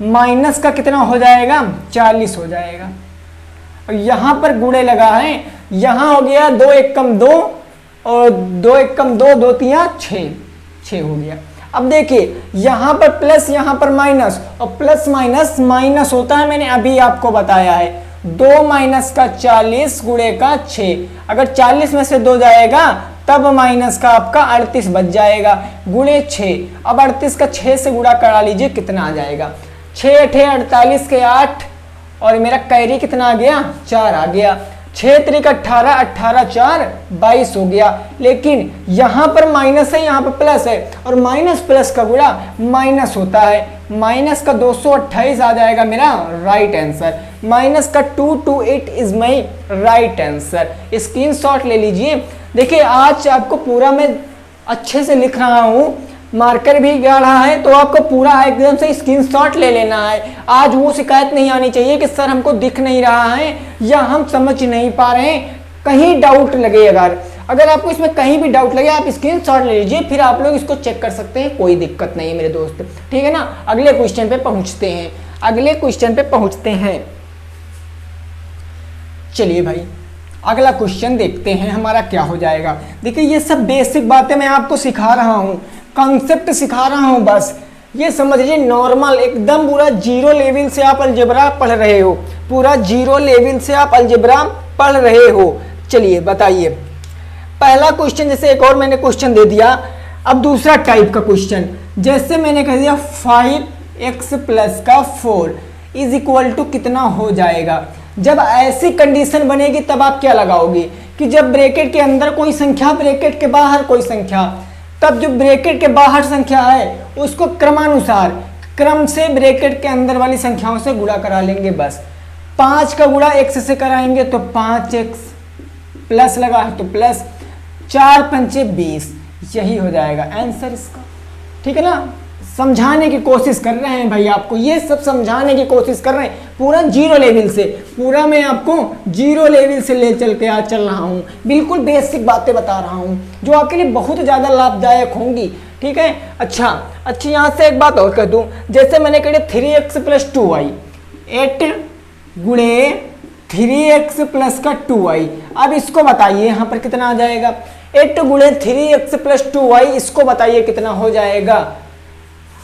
माइनस का कितना हो जाएगा, 40 हो जाएगा। और यहां पर गुणे लगा है, यहां हो गया 2 1 कम 2, और 2 1 कम 2, 2 3 6 हो गया। अब देखिए यहाँ पर प्लस यहाँ पर माइनस, और प्लस माइनस माइनस होता है, मैंने अभी आपको बताया है। 2 माइनस का 40 गुणे का 6, अगर 40 में से 2 जाएगा तब माइनस का आपका 38 बच जाएगा, गुणे 6। अब 38 का 6 से गुणा करा लीजिए, कितना आ जाएगा? 6 8 48 के 8, और मेरा कैरी कितना आ गया? 4 आ गया। 6 3 18, 18 4 22 हो गया। लेकिन यहाँ पर माइनस है, यहाँ पर प्लस है, और माइनस प्लस का गुणा माइनस होता है। माइनस का 228 आ जाएगा मेरा राइट आंसर। माइनस का 228 is my right answer. Screenshot ले लीजिए। देखिए आज आपको पूरा मैं अच्छे से लिख रहा हूँ, मार्कर भी गाढ़ा है, तो आपको पूरा एकदम से स्क्रीनशॉट ले लेना है। आज वो शिकायत नहीं आनी चाहिए कि सर हमको दिख नहीं रहा है या हम समझ नहीं पा रहे हैं, कहीं डाउट लगे। अगर आपको इसमें कहीं भी डाउट लगे आप स्क्रीनशॉट ले लीजिए, फिर आप लोग इसको चेक कर सकते हैं, कोई दिक्कत नहीं है मेरे दोस्त, ठीक है ना। अगले क्वेश्चन पे पहुंचते हैं, अगले क्वेश्चन पे पहुंचते हैं। चलिए भाई अगला क्वेश्चन देखते हैं हमारा क्या हो जाएगा। देखिए ये सब बेसिक बातें मैं आपको सिखा रहा हूँ, कॉन्सेप्ट सिखा रहा हूँ, बस ये समझ लीजिए नॉर्मल एकदम पूरा जीरो लेवल से आप अलजेब्रा पढ़ रहे हो, पूरा जीरो लेवल से आप अलजेब्रा पढ़ रहे हो। चलिए बताइए पहला क्वेश्चन, जैसे एक और मैंने क्वेश्चन दे दिया। अब दूसरा टाइप का क्वेश्चन, जैसे मैंने कह दिया 5x प्लस का 4 इज इक्वल टू कितना हो जाएगा। जब ऐसी कंडीशन बनेगी तब आप क्या लगाओगे कि जब ब्रैकेट के अंदर कोई संख्या, ब्रैकेट के बाहर कोई संख्या, तब जो ब्रैकेट के बाहर संख्या है उसको क्रमानुसार क्रम से ब्रैकेट के अंदर वाली संख्याओं से गुणा करा लेंगे। बस 5 का गुणा x से कराएंगे तो 5x, प्लस लगा है तो प्लस, 4 पंचे 20, यही हो जाएगा आंसर इसका, ठीक है ना। समझाने की कोशिश कर रहे हैं भाई, आपको ये सब समझाने की कोशिश कर रहे हैं पूरा जीरो लेवल से, पूरा मैं आपको जीरो लेवल से ले चल के आज चल रहा हूँ, बिल्कुल बेसिक बातें बता रहा हूँ जो आपके लिए बहुत ज़्यादा लाभदायक होंगी, ठीक है। अच्छा यहाँ से एक बात और कह दूँ, जैसे मैंने कहा 3x प्लस 2y, 8 गुणे 3x प्लस का 2y। अब इसको बताइए यहाँ पर कितना आ जाएगा। 8 गुणे 3x प्लस 2y, इसको बताइए कितना हो जाएगा।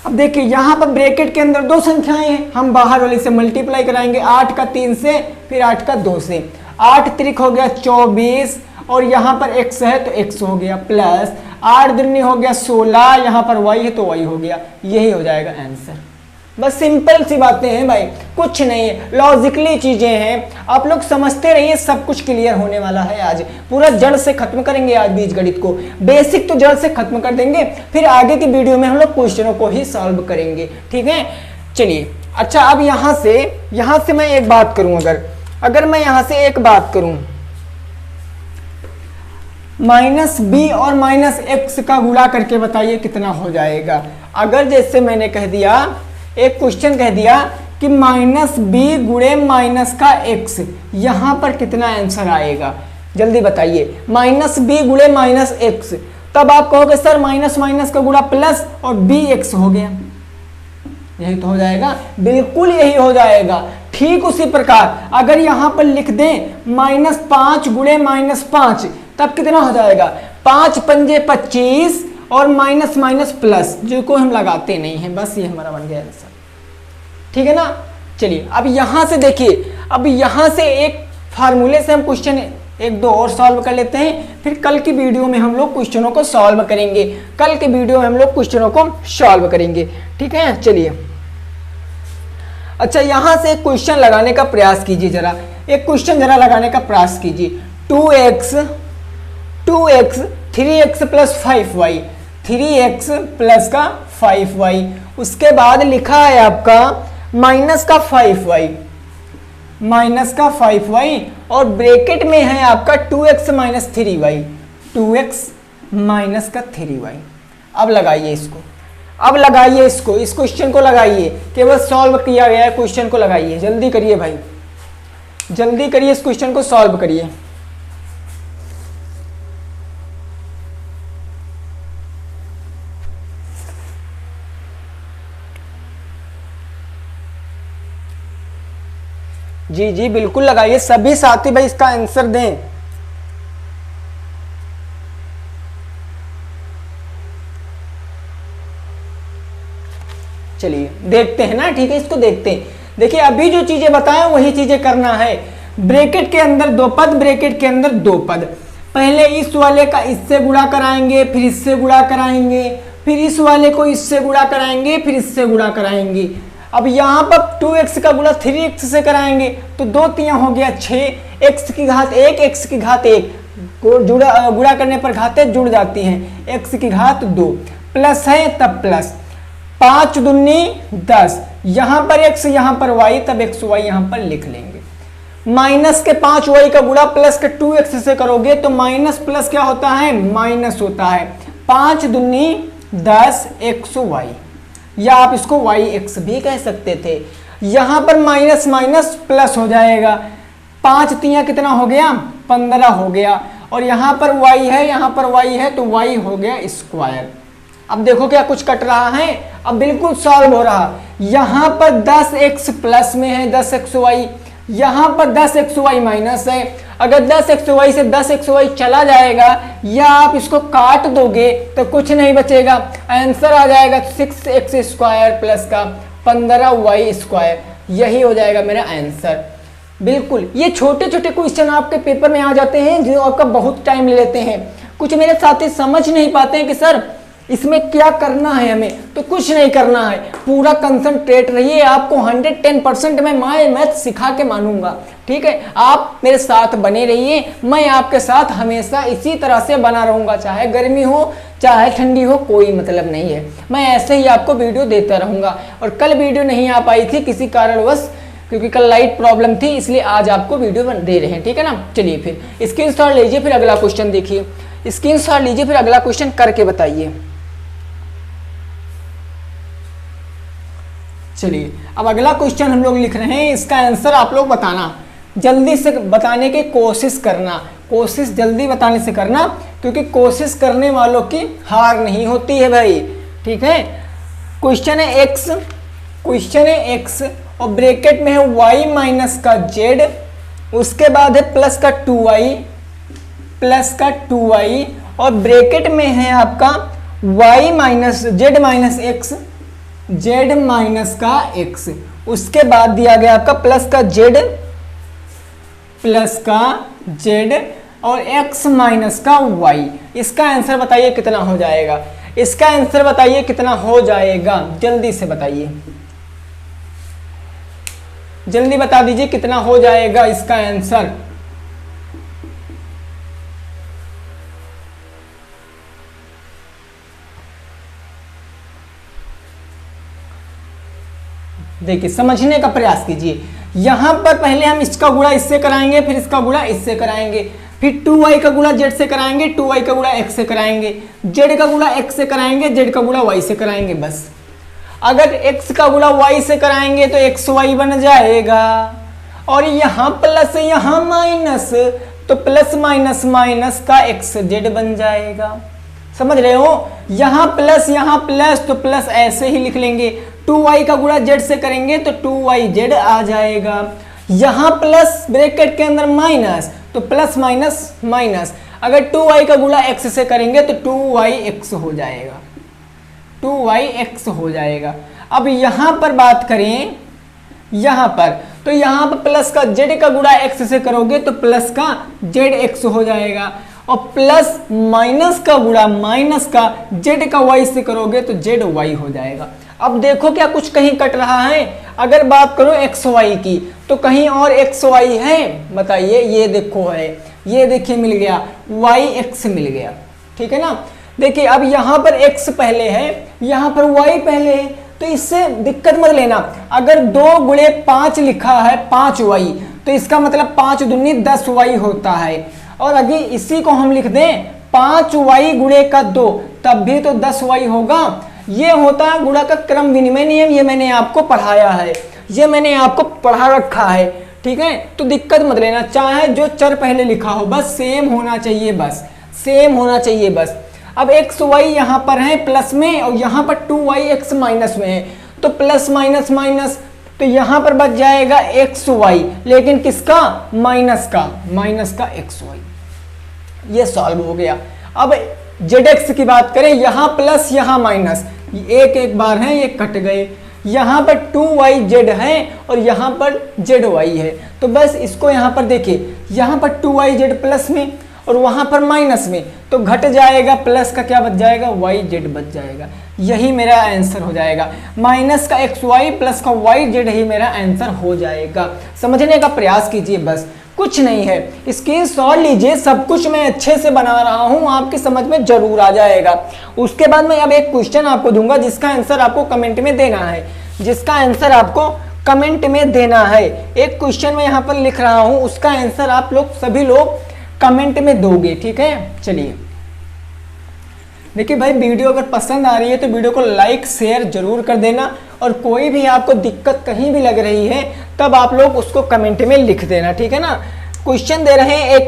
अब देखिए यहाँ पर ब्रैकेट के अंदर दो संख्याएं हैं, हम बाहर वाली से मल्टीप्लाई कराएंगे, 8 का 3 से, फिर 8 का 2 से, 8 त्रिक हो गया 24, और यहाँ पर x है तो x हो गया, प्लस 8 दूनी हो गया 16, यहाँ पर y है तो y हो गया, यही हो जाएगा आंसर। बस सिंपल सी बातें हैं भाई, कुछ नहीं है, लॉजिकली चीजें हैं, आप लोग समझते रहिए, सब कुछ क्लियर होने वाला है। आज पूरा जड़ से खत्म करेंगे, आज बीजगणित को बेसिक तो जड़ से खत्म कर देंगे, फिर आगे की वीडियो में हम लोग क्वेश्चनों को ही सॉल्व करेंगे, ठीक है। चलिए अच्छा अब यहाँ से मैं एक बात करूं, अगर मैं यहाँ से एक बात करूं, -b और -x का गुणा करके बताइए कितना हो जाएगा। अगर जैसे मैंने कह दिया, एक क्वेश्चन कह दिया कि -b गुणे माइनस का x, यहां पर कितना आंसर आएगा जल्दी बताइए। -b गुणे -x, तब आप कहोगे सर माइनस माइनस का गुणा प्लस और bx हो गया, यही तो हो जाएगा, बिल्कुल यही हो जाएगा। ठीक उसी प्रकार अगर यहां पर लिख दें -5 गुणे -5, तब कितना हो जाएगा, 5 पंजे 25 और माइनस माइनस प्लस, जो को हम लगाते नहीं हैं, बस ये हमारा बन गया आंसर, ठीक है ना। चलिए अब यहां से देखिए, अब यहां से एक फार्मूले से हम क्वेश्चन एक दो और सॉल्व कर लेते हैं, फिर कल की वीडियो में हम लोग क्वेश्चनों को सॉल्व करेंगे, कल की वीडियो में हम लोग क्वेश्चनों को सॉल्व करेंगे, ठीक है। चलिए अच्छा यहां से एक क्वेश्चन लगाने का प्रयास कीजिए, जरा एक क्वेश्चन जरा लगाने का प्रयास कीजिए। 2x 3x plus 5y, 3x plus का 5y, उसके बाद लिखा है आपका माइनस का 5y और ब्रैकेट में है आपका 2x minus 3y, 2x minus का 3y। अब लगाइए इसको, अब लगाइए इसको, इस क्वेश्चन को लगाइए, केवल सॉल्व किया गया है क्वेश्चन को लगाइए, जल्दी करिए भाई, जल्दी करिए, इस क्वेश्चन को सॉल्व करिए। जी जी बिल्कुल लगाइए, सभी साथी भाई इसका आंसर दें। चलिए देखते हैं ना, ठीक है, इसको देखते हैं। देखिए अभी जो चीजें बताएं वही चीजें करना है। ब्रैकेट के अंदर दो पद, ब्रैकेट के अंदर दो पद, पहले इस वाले का इससे गुणा कराएंगे, फिर इससे गुणा कराएंगे, फिर इस वाले को इससे गुणा कराएंगे, फिर इससे गुणा कराएंगे। अब यहाँ पर 2x का गुणा 3x से कराएंगे तो 2 तियां हो गया 6, x की घात 1, x की घात 1 गुणा करने पर घातें जुड़ जाती हैं, x की घात 2 प्लस है तब प्लस 5 दूनी 10, यहाँ पर x यहाँ पर y, तब xy यहाँ पर लिख लेंगे। माइनस के 5y का गुणा प्लस के 2x से करोगे तो माइनस प्लस क्या होता है, माइनस होता है। 5 दूनी 10 xy, या आप इसको yx भी कह सकते थे। यहां पर माइनस माइनस प्लस हो जाएगा, 5 तियां कितना हो गया, 15 हो गया, और यहां पर y है, यहां पर y है तो y हो गया स्क्वायर। अब देखो क्या कुछ कट रहा है, अब बिल्कुल सॉल्व हो रहा। यहां पर 10x प्लस में है 10xy, यहां पर 10xy माइनस है। अगर 10xy से 10xy चला जाएगा या आप इसको काट दोगे तो कुछ नहीं बचेगा, आंसर आ जाएगा 6x स्क्वायर प्लस का 15y स्क्वायर, यही हो जाएगा मेरा आंसर। बिल्कुल ये छोटे छोटे क्वेश्चन आपके पेपर में आ जाते हैं जो आपका बहुत टाइम ले लेते हैं। कुछ मेरे साथी समझ नहीं पाते हैं कि सर इसमें क्या करना है हमें, तो कुछ नहीं करना है, पूरा कंसंट्रेट रहिए। आपको 110% मैं मैथ सिखा के मानूंगा, ठीक है। आप मेरे साथ बने रहिए, मैं आपके साथ हमेशा इसी तरह से बना रहूंगा, चाहे गर्मी हो चाहे ठंडी हो, कोई मतलब नहीं है, मैं ऐसे ही आपको वीडियो देता रहूंगा। और कल वीडियो नहीं आ पाई थी किसी कारणवश, क्योंकि कल लाइट प्रॉब्लम थी, इसलिए आज आपको वीडियो दे रहे हैं, ठीक है ना। चलिए फिर स्क्रीनशॉट लीजिए, फिर अगला क्वेश्चन देखिए, स्क्रीनशॉट लीजिए, फिर अगला क्वेश्चन करके बताइए। चलिए अब अगला क्वेश्चन हम लोग लिख रहे हैं, इसका आंसर आप लोग बताना, जल्दी से बताने की कोशिश करना, कोशिश जल्दी बताने से करना, क्योंकि कोशिश करने वालों की हार नहीं होती है भाई, ठीक है। क्वेश्चन है x, क्वेश्चन है x और ब्रैकेट में है y माइनस का z, उसके बाद है प्लस का 2y, प्लस का 2y, और ब्रैकेट में है आपका y minus z minus x, z minus का x, उसके बाद दिया गया आपका प्लस का z, प्लस का z और x माइनस का y। इसका आंसर बताइए कितना हो जाएगा, इसका आंसर बताइए कितना हो जाएगा, जल्दी से बताइए, जल्दी बता दीजिए कितना हो जाएगा इसका आंसर। देखिए समझने का प्रयास कीजिए, यहां पर पहले हम इसका गुणा इससे कराएंगे, फिर इसका गुणा इससे कराएंगे, फिर 2y का गुणा z से कराएंगे, 2y का गुणा x से कराएंगे, z का गुणा x से कराएंगे, z का गुणा y से कराएंगे। बस अगर x का गुणा y से कराएंगे तो xy बन जाएगा, और यहां प्लस यहां माइनस, तो प्लस माइनस माइनस का xz बन जाएगा। समझ रहे हो, यहां प्लस तो प्लस ऐसे ही लिख लेंगे, 2y का गुणा z से करेंगे तो 2yz आ जाएगा। यहां प्लस ब्रैकेट के अंदर माइनस, तो प्लस माइनस माइनस, अगर 2y का गुणा x से करेंगे तो 2yx हो जाएगा, 2yx हो जाएगा। अब यहां पर बात करें, यहां पर तो यहां पर प्लस का z का गुणा x से करोगे तो प्लस का zx हो जाएगा, और प्लस माइनस का गुणा माइनस का z का y से करोगे तो zy हो जाएगा। अब देखो क्या कुछ कहीं कट रहा है, अगर बात करो xy की तो कहीं और xy है, बताइए, ये देखो है, ये देखिए मिल गया, yx मिल गया, ठीक है ना। देखिए अब यहाँ पर x पहले है, यहाँ पर y पहले है, तो इससे दिक्कत मत लेना। अगर 2 गुणे 5 लिखा है 5y, तो इसका मतलब 5 दूनी 10y होता है, और अगर इसी को हम लिख दें 5y गुणे का 2, तब भी तो 10y होगा। ये होता है गुणा का क्रम विनिमय नियम, ये मैंने आपको पढ़ाया है, ये मैंने आपको पढ़ा रखा है, ठीक है। तो दिक्कत मत लेना, चाहे जो चर पहले लिखा हो बस सेम होना चाहिए, बस सेम होना चाहिए बस। अब एक्स वाई यहाँ पर है प्लस में, और यहाँ पर 2yx माइनस में है, तो प्लस माइनस माइनस, तो यहाँ पर बच जाएगा एक्स वाई, लेकिन किसका, माइनस का एक्स वाई। ये सॉल्व हो गया। अब जेड एक्स की बात करें, यहाँ प्लस यहाँ माइनस, एक एक बार है, ये कट गए। यहाँ पर 2yz है और यहाँ पर zy है, तो बस इसको यहाँ पर देखिए, यहाँ पर 2yz प्लस में और वहाँ पर माइनस में, तो घट जाएगा, प्लस का क्या बच जाएगा, yz बच जाएगा। यही मेरा आंसर हो जाएगा, माइनस का xy प्लस का yz ही मेरा आंसर हो जाएगा। समझने का प्रयास कीजिए, बस कुछ नहीं है। स्क्रीनशॉट लीजिए, सब कुछ मैं अच्छे से बना रहा हूँ, आपकी समझ में जरूर आ जाएगा। उसके बाद मैं अब एक क्वेश्चन आपको दूंगा जिसका आंसर आपको कमेंट में देना है, जिसका आंसर आपको कमेंट में देना है। एक क्वेश्चन मैं यहाँ पर लिख रहा हूँ, उसका आंसर आप लोग सभी लोग कमेंट में दोगे, ठीक है। चलिए देखिए भाई, वीडियो अगर पसंद आ रही है तो वीडियो को लाइक शेयर जरूर कर देना, और कोई भी आपको दिक्कत कहीं भी लग रही है तब आप लोग उसको कमेंट में लिख देना, ठीक है ना। क्वेश्चन दे रहे हैं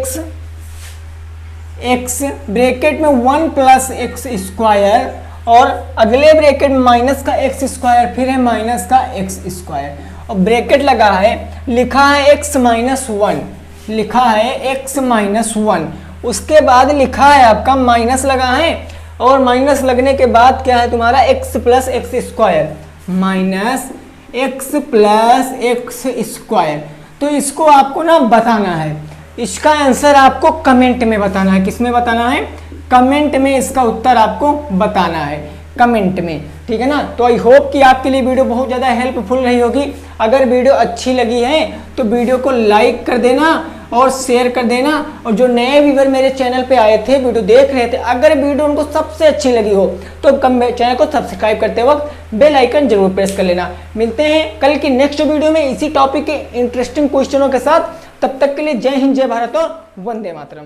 x ब्रैकेट में 1 प्लस एक्स स्क्वायर और अगले ब्रैकेट माइनस का एक्स स्क्वायर, फिर है माइनस का एक्स स्क्वायर और ब्रैकेट लगा है, लिखा है x माइनस 1, लिखा है x माइनस 1, उसके बाद लिखा है आपका माइनस लगा है और माइनस लगने के बाद क्या है तुम्हारा x plus x square, minus x plus x square. तो इसको आपको ना बताना है, इसका आंसर आपको कमेंट में बताना है। किस में बताना है, कमेंट में इसका उत्तर आपको बताना है, कमेंट में, ठीक है ना। तो आई होप कि आपके लिए वीडियो बहुत ज़्यादा हेल्पफुल रही होगी। अगर वीडियो अच्छी लगी है तो वीडियो को लाइक कर देना और शेयर कर देना, और जो नए व्यूअर मेरे चैनल पे आए थे, वीडियो देख रहे थे, अगर वीडियो उनको सबसे अच्छी लगी हो तो चैनल को सब्सक्राइब करते वक्त बेल आइकन जरूर प्रेस कर लेना। मिलते हैं कल की नेक्स्ट वीडियो में इसी टॉपिक के इंटरेस्टिंग क्वेश्चनों के साथ। तब तक के लिए जय हिंद, जय भारत और वंदे मातरम।